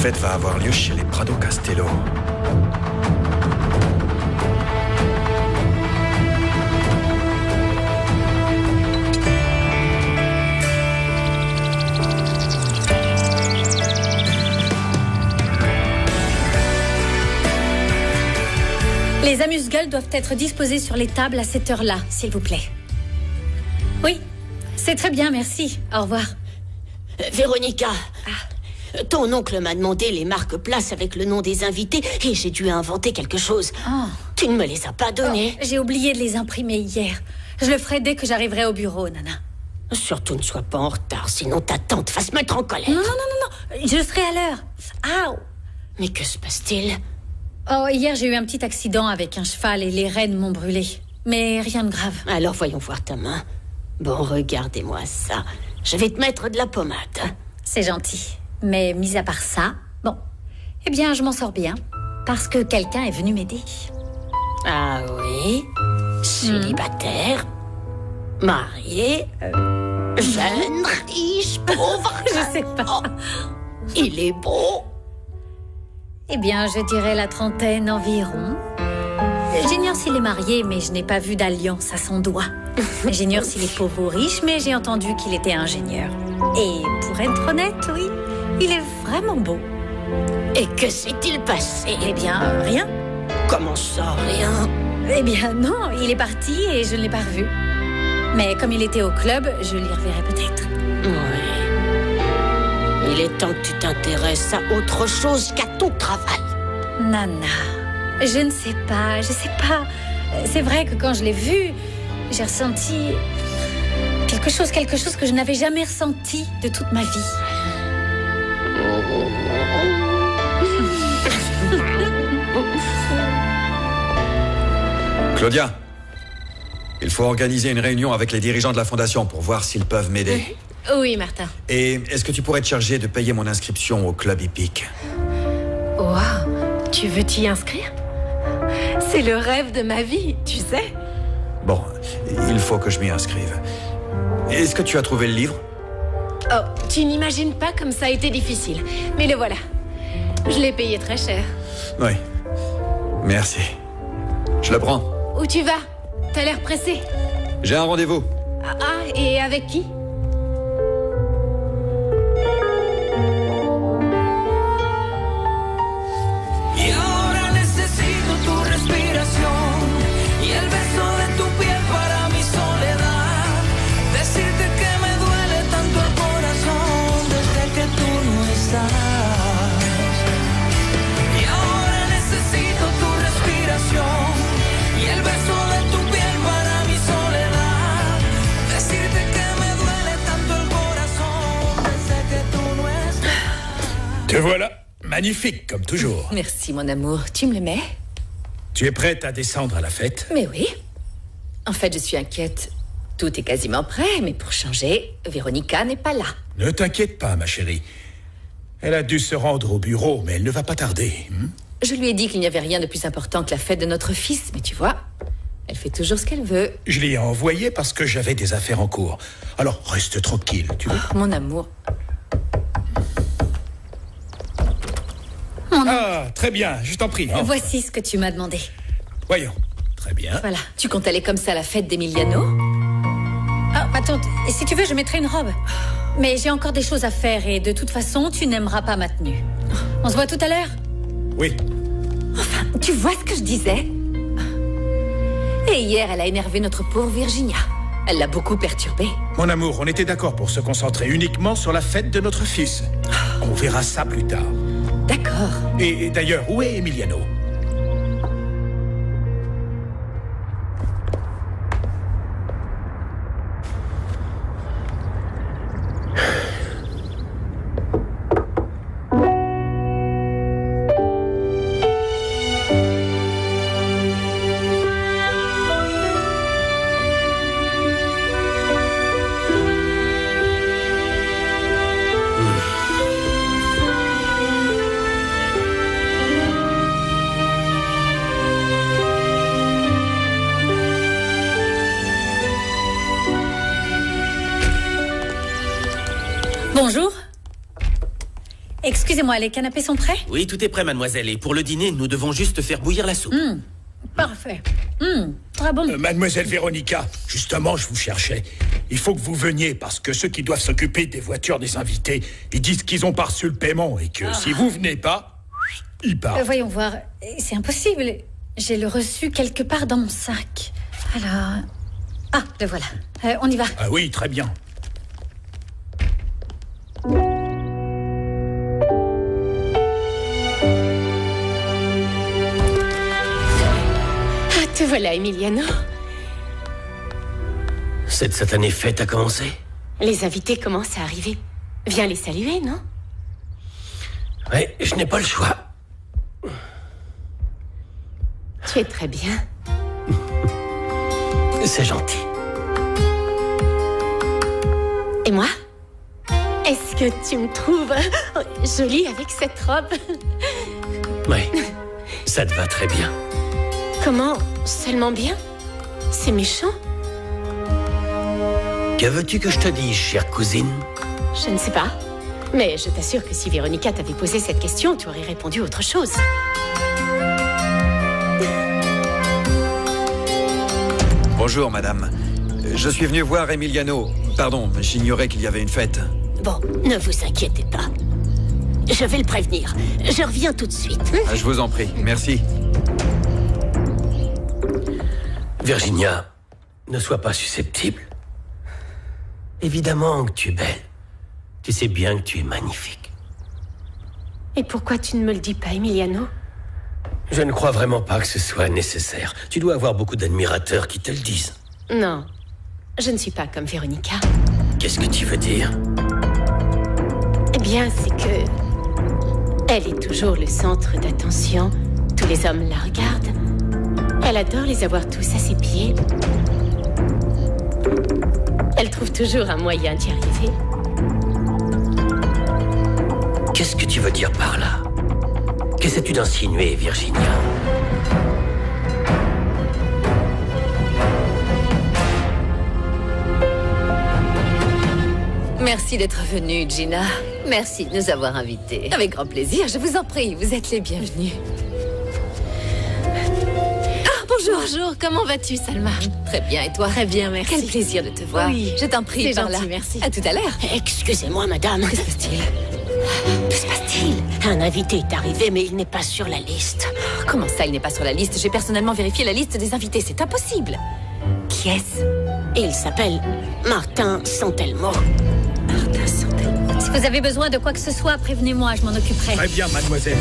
fête va avoir lieu chez les Prado Castello. Les amuse-gueules doivent être disposées sur les tables à cette heure-là, s'il vous plaît. Oui, c'est très bien, merci. Au revoir. Véronica, ton oncle m'a demandé les marque-places avec le nom des invités et j'ai dû inventer quelque chose. Oh. Tu ne me les as pas donnés. J'ai oublié de les imprimer hier. Je le ferai dès que j'arriverai au bureau, Nana. Surtout ne sois pas en retard, sinon ta tante va se mettre en colère. Non, je serai à l'heure. Aouh. Mais que se passe-t-il ? Oh, hier j'ai eu un petit accident avec un cheval et les rênes m'ont brûlé. Mais rien de grave. Alors voyons voir ta main. Bon, regardez-moi ça. Je vais te mettre de la pommade. C'est gentil. Mais mis à part ça, bon. Eh bien, je m'en sors bien. Parce que quelqu'un est venu m'aider. Ah oui ? Célibataire ? Marié ? Jeune, riche, pauvre ? Je sais pas. Oh, il est beau. Eh bien, je dirais la trentaine environ. J'ignore s'il est marié, mais je n'ai pas vu d'alliance à son doigt. J'ignore s'il est pauvre ou riche, mais j'ai entendu qu'il était ingénieur. Et pour être honnête, oui, il est vraiment beau. Et que s'est-il passé ? Eh bien, rien. Comment ça, rien ? Eh bien, non, il est parti et je ne l'ai pas revu. Mais comme il était au club, je l'y reverrai peut-être. Oui. Il est temps que tu t'intéresses à autre chose qu'à ton travail. Nana, je ne sais pas. C'est vrai que quand je l'ai vu, j'ai ressenti quelque chose que je n'avais jamais ressenti de toute ma vie. Claudia, il faut organiser une réunion avec les dirigeants de la fondation pour voir s'ils peuvent m'aider. Oui, Martin. Et est-ce que tu pourrais te charger de payer mon inscription au club hippique ? Waouh, tu veux t'y inscrire ? C'est le rêve de ma vie, tu sais. Bon, il faut que je m'y inscrive. Est-ce que tu as trouvé le livre ? Oh, tu n'imagines pas comme ça a été difficile. Mais le voilà. Je l'ai payé très cher. Oui. Merci. Je le prends. Où tu vas ? T'as l'air pressé. J'ai un rendez-vous. Ah, et avec qui ? Te voilà, magnifique comme toujours. Merci, mon amour. Tu me le mets ? Tu es prête à descendre à la fête ? Mais oui. En fait, je suis inquiète. Tout est quasiment prêt, mais pour changer, Véronica n'est pas là. Ne t'inquiète pas, ma chérie. Elle a dû se rendre au bureau, mais elle ne va pas tarder. Je lui ai dit qu'il n'y avait rien de plus important que la fête de notre fils, mais tu vois, elle fait toujours ce qu'elle veut. Je l'y ai envoyé parce que j'avais des affaires en cours. Alors, reste tranquille, tu vois. Mon amour. Ah, très bien, je t'en prie. Voici ce que tu m'as demandé. Voyons, très bien. Voilà. Tu comptes aller comme ça à la fête d'Emiliano ? Ah, attends, et si tu veux, je mettrai une robe. Mais j'ai encore des choses à faire et de toute façon, tu n'aimeras pas ma tenue. On se voit tout à l'heure ? Oui. Enfin, tu vois ce que je disais ? Et hier, elle a énervé notre pauvre Virginia. Elle l'a beaucoup perturbée. Mon amour, on était d'accord pour se concentrer uniquement sur la fête de notre fils. On verra ça plus tard. D'accord. Et d'ailleurs, où est Emiliano ? Bonjour. Excusez-moi, les canapés sont prêts? Oui, tout est prêt, mademoiselle. Et pour le dîner, nous devons juste faire bouillir la soupe. Parfait. Très bon. Mademoiselle Véronica, justement, je vous cherchais. Il faut que vous veniez, parce que ceux qui doivent s'occuper des voitures des invités, ils disent qu'ils ont pas reçu le paiement et que si vous venez pas, ils partent. Voyons voir. C'est impossible. J'ai le reçu quelque part dans mon sac. Alors... Ah, le voilà. On y va. Ah oui, très bien. Ah, te voilà, Emiliano. Cette satanée fête a commencé? Les invités commencent à arriver. Viens les saluer, non? Oui, je n'ai pas le choix. Tu es très bien. C'est gentil. Et moi? Est-ce que tu me trouves jolie avec cette robe? Oui, ça te va très bien. Comment? Seulement bien? C'est méchant? Que veux-tu que je te dise, chère cousine? Je ne sais pas. Mais je t'assure que si Véronica t'avait posé cette question, tu aurais répondu autre chose. Bonjour, madame. Je suis venu voir Emiliano. Pardon, j'ignorais qu'il y avait une fête. Bon, ne vous inquiétez pas. Je vais le prévenir. Je reviens tout de suite. Je vous en prie, merci. Virginia, ne sois pas susceptible. Évidemment que tu es belle. Tu sais bien que tu es magnifique. Et pourquoi tu ne me le dis pas, Emiliano? Je ne crois vraiment pas que ce soit nécessaire. Tu dois avoir beaucoup d'admirateurs qui te le disent. Non, je ne suis pas comme Véronica. Qu'est-ce que tu veux dire? Eh bien, c'est que... elle est toujours le centre d'attention. Tous les hommes la regardent. Elle adore les avoir tous à ses pieds. Elle trouve toujours un moyen d'y arriver. Qu'est-ce que tu veux dire par là? Qu'essaies-tu d'insinuer, Virginia? Merci d'être venue, Gina. Merci de nous avoir invités. Avec grand plaisir, je vous en prie, vous êtes les bienvenus. Bonjour. Bonjour, comment vas-tu, Salma? Très bien, et toi? Très bien, merci. Quel plaisir de te voir. Oui. Je t'en prie, C'est par gentil, là. merci. À tout à l'heure. Excusez-moi, madame. Que se passe-t-il? Que se passe-t-il? Un invité est arrivé, mais il n'est pas sur la liste. Comment ça, il n'est pas sur la liste? J'ai personnellement vérifié la liste des invités, c'est impossible. Qui est-ce? Il s'appelle Martin Santelmo. Martin Santelmo. Si vous avez besoin de quoi que ce soit, prévenez-moi, je m'en occuperai. Très bien, mademoiselle.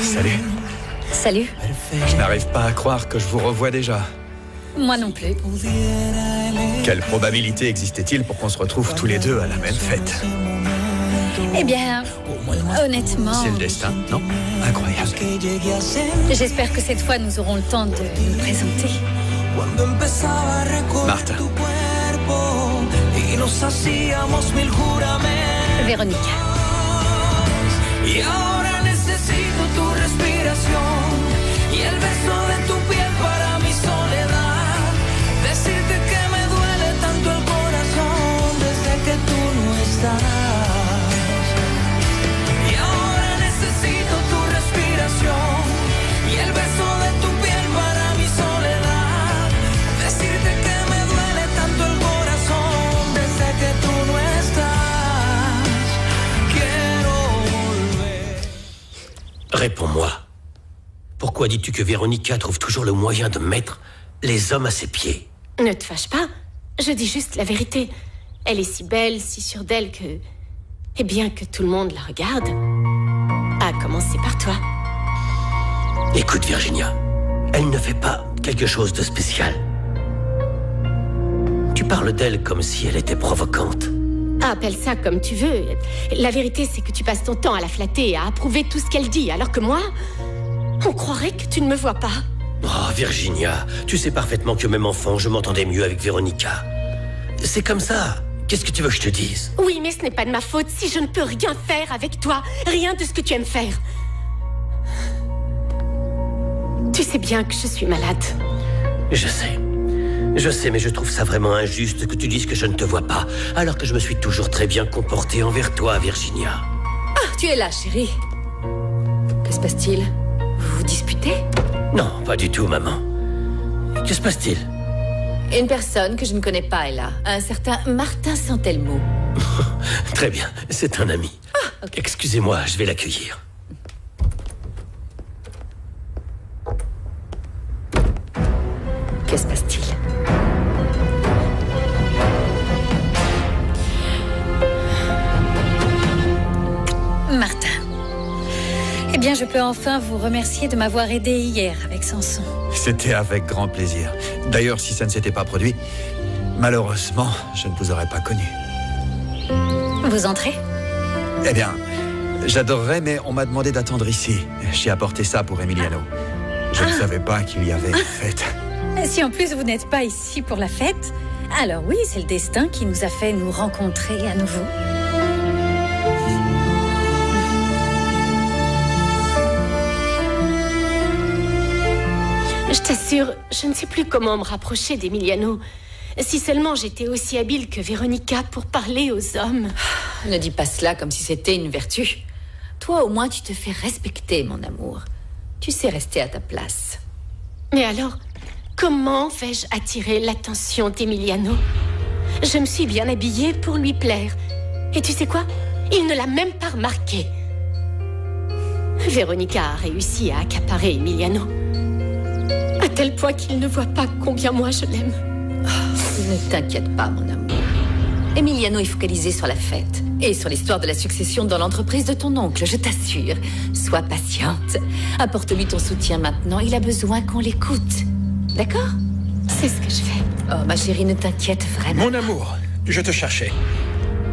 Salut. Salut. Je n'arrive pas à croire que je vous revois déjà. Moi non plus. Quelle probabilité existait-il pour qu'on se retrouve tous les deux à la même fête? Eh bien, honnêtement... C'est le destin, non? Incroyable. J'espère que cette fois, nous aurons le temps de nous présenter. Martin. Véronica. Y ahora necesito tu respiración y el beso de tu piel para mi soledad. Decirte que me duele tanto el corazón desde que tú no estás. Y ahora necesito tu respiración y el beso de tu piel para mi soledad. Decirte que me duele tanto el corazón desde que tú no estás. Réponds-moi. Pourquoi dis-tu que Véronica trouve toujours le moyen de mettre les hommes à ses pieds? Ne te fâche pas. Je dis juste la vérité. Elle est si belle, si sûre d'elle que... Eh bien, que tout le monde la regarde. À commencer par toi. Écoute, Virginia, elle ne fait pas quelque chose de spécial. Tu parles d'elle comme si elle était provocante. Appelle ça comme tu veux. La vérité, c'est que tu passes ton temps à la flatter, à approuver tout ce qu'elle dit, alors que moi, on croirait que tu ne me vois pas. Oh, Virginia, tu sais parfaitement que même enfant, je m'entendais mieux avec Véronica. C'est comme ça. Qu'est-ce que tu veux que je te dise? Oui, mais ce n'est pas de ma faute si je ne peux rien faire avec toi. Rien de ce que tu aimes faire. Tu sais bien que je suis malade. Je sais, mais je trouve ça vraiment injuste que tu dises que je ne te vois pas, alors que je me suis toujours très bien comporté envers toi, Virginia. Ah, tu es là, chérie. Que se passe-t-il? Vous vous disputez? Non, pas du tout, maman. Que se passe-t-il? Une personne que je ne connais pas est là. Un certain Martin Santelmo. Très bien, c'est un ami. Ah, ok. Excusez-moi, je vais l'accueillir. Que se passe-t-il? Martin. Eh bien, je peux enfin vous remercier de m'avoir aidé hier avec Samson. C'était avec grand plaisir. D'ailleurs, si ça ne s'était pas produit, malheureusement, je ne vous aurais pas connu. Vous entrez? Eh bien, j'adorerais, mais on m'a demandé d'attendre ici. J'ai apporté ça pour Emiliano. Je ne savais pas qu'il y avait une fête. Si en plus vous n'êtes pas ici pour la fête, alors oui, c'est le destin qui nous a fait nous rencontrer à nouveau. Je t'assure, je ne sais plus comment me rapprocher d'Emiliano. Si seulement j'étais aussi habile que Véronica pour parler aux hommes. Ne dis pas cela comme si c'était une vertu. Toi, au moins, tu te fais respecter, mon amour. Tu sais rester à ta place. Mais alors, comment vais-je attirer l'attention d'Emiliano? Je me suis bien habillée pour lui plaire. Et tu sais quoi? Il ne l'a même pas remarqué. Véronica a réussi à accaparer Emiliano. À tel point qu'il ne voit pas combien moi je l'aime. Ne t'inquiète pas, mon amour. Emiliano est focalisé sur la fête et sur l'histoire de la succession dans l'entreprise de ton oncle, je t'assure. Sois patiente. Apporte-lui ton soutien maintenant. Il a besoin qu'on l'écoute. D'accord? C'est ce que je fais. Oh, ma chérie, ne t'inquiète vraiment. Mon amour, je te cherchais.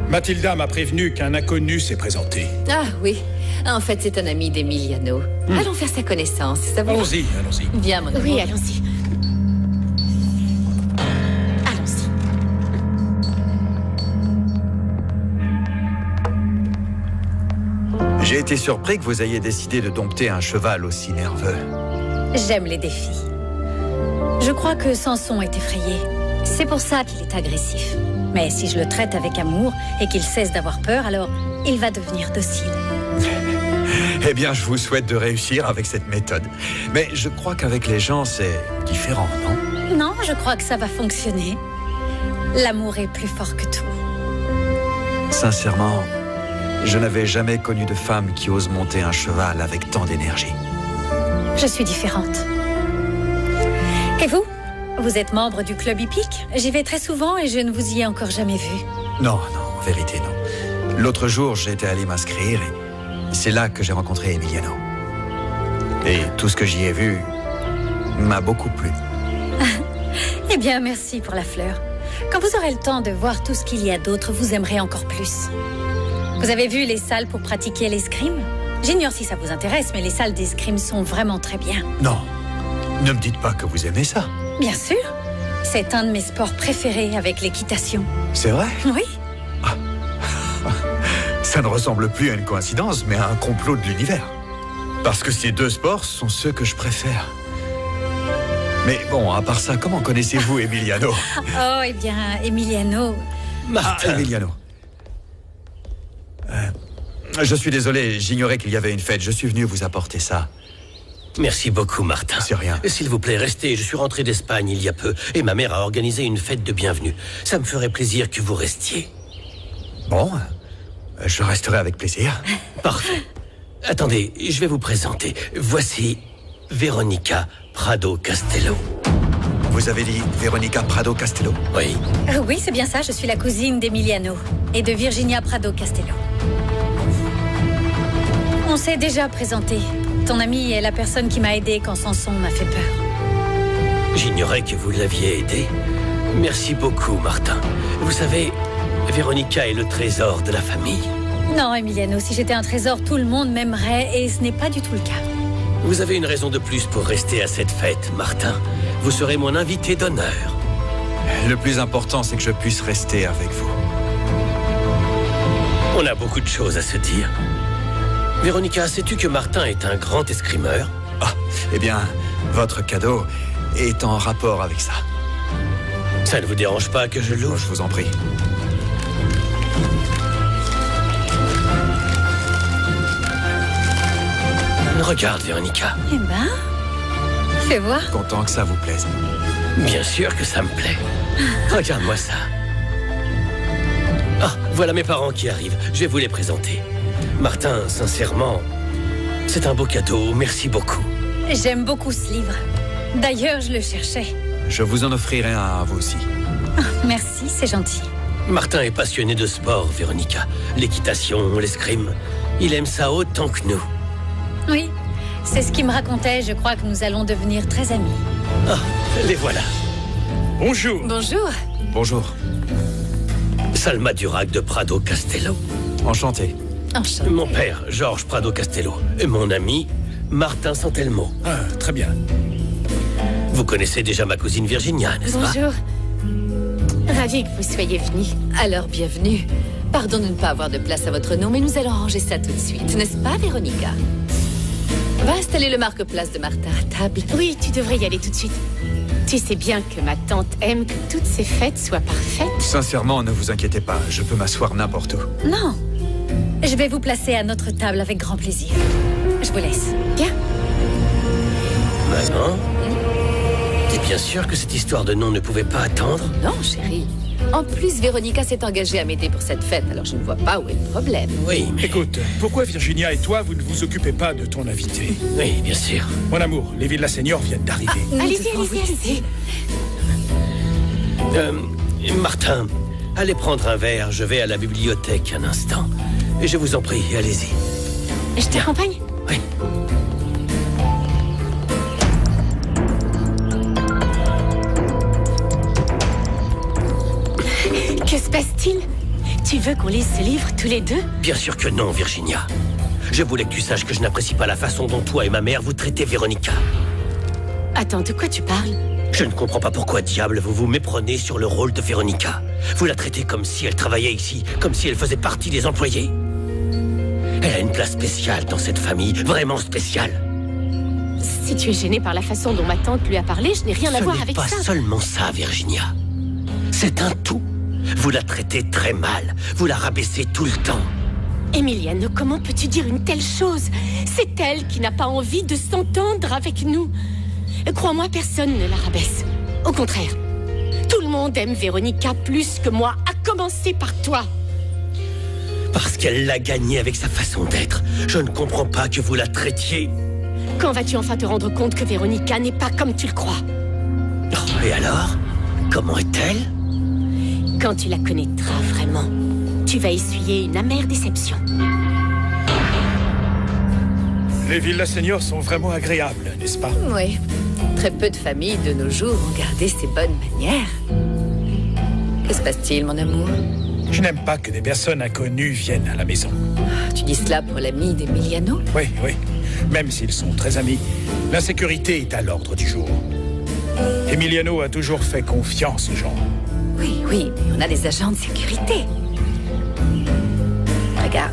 Mathilda m'a prévenu qu'un inconnu s'est présenté. Ah oui, en fait, c'est un ami d'Emiliano. Allons faire sa connaissance, ça va? Allons-y, allons-y. Viens, mon amour. Oui, allons-y. Allons-y. J'ai été surpris que vous ayez décidé de dompter un cheval aussi nerveux. J'aime les défis. Je crois que Samson est effrayé. C'est pour ça qu'il est agressif. Mais si je le traite avec amour et qu'il cesse d'avoir peur, alors il va devenir docile. Eh bien, je vous souhaite de réussir avec cette méthode. Mais je crois qu'avec les gens, c'est différent, non? Non, je crois que ça va fonctionner. L'amour est plus fort que tout. Sincèrement, je n'avais jamais connu de femme qui ose monter un cheval avec tant d'énergie. Je suis différente. Et vous? Vous êtes membre du club hippique? J'y vais très souvent et je ne vous y ai encore jamais vu. Non, en vérité, non. L'autre jour, j'étais allé m'inscrire et c'est là que j'ai rencontré Emiliano. Et tout ce que j'y ai vu m'a beaucoup plu. Eh bien, merci pour la fleur. Quand vous aurez le temps de voir tout ce qu'il y a d'autre, vous aimerez encore plus. Vous avez vu les salles pour pratiquer l'escrime? J'ignore si ça vous intéresse, mais les salles d'escrime sont vraiment très bien. Non, ne me dites pas que vous aimez ça. Bien sûr. C'est un de mes sports préférés avec l'équitation. C'est vrai? Oui. Ça ne ressemble plus à une coïncidence, mais à un complot de l'univers. Parce que ces deux sports sont ceux que je préfère. Mais bon, à part ça, comment connaissez-vous Emiliano? Oh, eh bien, Emiliano... Martin. Emiliano. Je suis désolé, j'ignorais qu'il y avait une fête. Je suis venu vous apporter ça. Merci beaucoup, Martin. C'est rien. S'il vous plaît, restez. Je suis rentré d'Espagne il y a peu et ma mère a organisé une fête de bienvenue. Ça me ferait plaisir que vous restiez. Bon, je resterai avec plaisir. Parfait. Attendez, je vais vous présenter. Voici Véronica Prado Castello. Vous avez dit Véronica Prado Castello? Oui. Oui, c'est bien ça, je suis la cousine d'Emiliano et de Virginia Prado Castello. On s'est déjà présenté. Ton ami est la personne qui m'a aidée quand Samson m'a fait peur. J'ignorais que vous l'aviez aidé. Merci beaucoup, Martin. Vous savez, Véronica est le trésor de la famille. Non, Emiliano, si j'étais un trésor, tout le monde m'aimerait et ce n'est pas du tout le cas. Vous avez une raison de plus pour rester à cette fête, Martin. Vous serez mon invité d'honneur. Le plus important, c'est que je puisse rester avec vous. On a beaucoup de choses à se dire. Véronica, sais-tu que Martin est un grand escrimeur? Ah, eh bien, votre cadeau est en rapport avec ça. Ça ne vous dérange pas que je l'ouvre? Je vous en prie. Regarde, Véronica. Eh ben, fais voir. Content que ça vous plaise. Bien sûr que ça me plaît. Regarde-moi ça. Ah, voilà mes parents qui arrivent. Je vais vous les présenter. Martin, sincèrement, c'est un beau cadeau. Merci beaucoup. J'aime beaucoup ce livre. D'ailleurs, je le cherchais. Je vous en offrirai un à vous aussi. Merci, c'est gentil. Martin est passionné de sport, Véronica. L'équitation, l'escrime. Il aime ça autant que nous. Oui, c'est ce qu'il me racontait. Je crois que nous allons devenir très amis. Ah, les voilà. Bonjour. Bonjour. Bonjour. Salma Durac de Prado Castello. Enchanté. Enchanté. Mon père, Georges Prado Castello. Et mon ami, Martin Santelmo. Ah, très bien. Vous connaissez déjà ma cousine Virginia, n'est-ce pas? Bonjour. Ravi que vous soyez venus. Alors, bienvenue. Pardon de ne pas avoir de place à votre nom, mais nous allons ranger ça tout de suite. N'est-ce pas, Véronica? Va installer le marque-place de Martin à table. Oui, tu devrais y aller tout de suite. Tu sais bien que ma tante aime que toutes ces fêtes soient parfaites. Sincèrement, ne vous inquiétez pas. Je peux m'asseoir n'importe où. Non. Je vais vous placer à notre table avec grand plaisir. Je vous laisse. Bien. Maman? T'es bien sûr que cette histoire de nom ne pouvait pas attendre? Non, chérie. En plus, Véronica s'est engagée à m'aider pour cette fête, alors je ne vois pas où est le problème. Oui, mais... Écoute, pourquoi Virginia et toi, vous ne vous occupez pas de ton invité? Oui, bien sûr. Mon amour, les Villas Seniors viennent d'arriver. Allez-y, allez-y, allez-y. Martin, allez prendre un verre. Je vais à la bibliothèque un instant. Et je vous en prie, allez-y. Je t'accompagne? Oui. Que se passe-t-il? Tu veux qu'on lise ce livre tous les deux? Bien sûr que non, Virginia. Je voulais que tu saches que je n'apprécie pas la façon dont toi et ma mère vous traitez Véronica. Attends, de quoi tu parles? Je ne comprends pas pourquoi, diable, vous vous méprenez sur le rôle de Véronica. Vous la traitez comme si elle travaillait ici, comme si elle faisait partie des employés. Elle a une place spéciale dans cette famille, vraiment spéciale. Si tu es gêné par la façon dont ma tante lui a parlé, je n'ai rien à voir avec ça. Ce n'est pas seulement ça, Virginia. C'est un tout. Vous la traitez très mal. Vous la rabaissez tout le temps. Emiliano, comment peux-tu dire une telle chose? C'est elle qui n'a pas envie de s'entendre avec nous. Crois-moi, personne ne la rabaisse. Au contraire, tout le monde aime Véronica plus que moi, à commencer par toi. Parce qu'elle l'a gagnée avec sa façon d'être. Je ne comprends pas que vous la traitiez. Quand vas-tu enfin te rendre compte que Véronica n'est pas comme tu le crois? Oh, et alors? Comment est-elle? Quand tu la connaîtras vraiment, tu vas essuyer une amère déception. Les Villas Seniors sont vraiment agréables, n'est-ce pas? Oui. Très peu de familles de nos jours ont gardé ces bonnes manières. Que se passe-t-il, mon amour? Je n'aime pas que des personnes inconnues viennent à la maison. Tu dis cela pour l'ami d'Emiliano? Oui, oui. Même s'ils sont très amis, l'insécurité est à l'ordre du jour. Emiliano a toujours fait confiance aux gens. Oui, oui, mais on a des agents de sécurité. Regarde.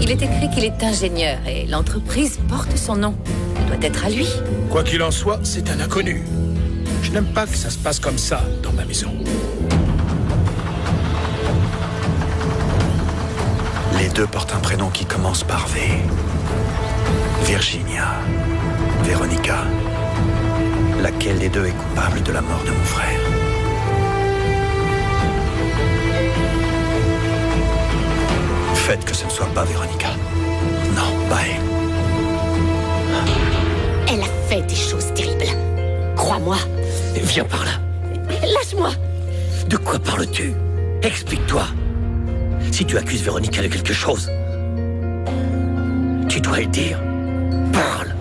Il est écrit qu'il est ingénieur et l'entreprise porte son nom. Il doit être à lui. Quoi qu'il en soit, c'est un inconnu. Je n'aime pas que ça se passe comme ça dans ma maison. Les deux portent un prénom qui commence par V. Virginia. Véronica. Laquelle des deux est coupable de la mort de mon frère? Faites que ce ne soit pas Véronica. Non, pas elle. Elle a fait des choses terribles. Crois-moi. Viens par là. Lâche-moi. De quoi parles-tu? Explique-toi. Si tu accuses Véronica de quelque chose, tu dois le dire. Parle.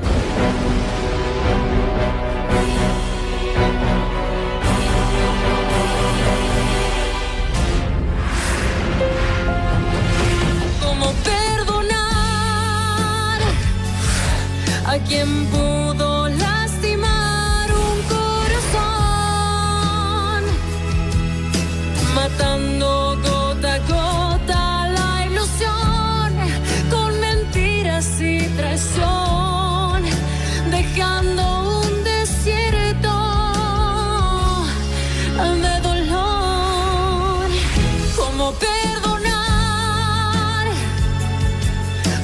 ¿Cómo perdonar a quien pudo lastimar un corazón, matando gota a gota la ilusión con mentiras y traición, dejando un desierto de dolor. ¿Cómo perdonar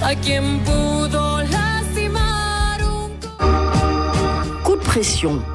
a quien pudo lastimar un Coup de pression.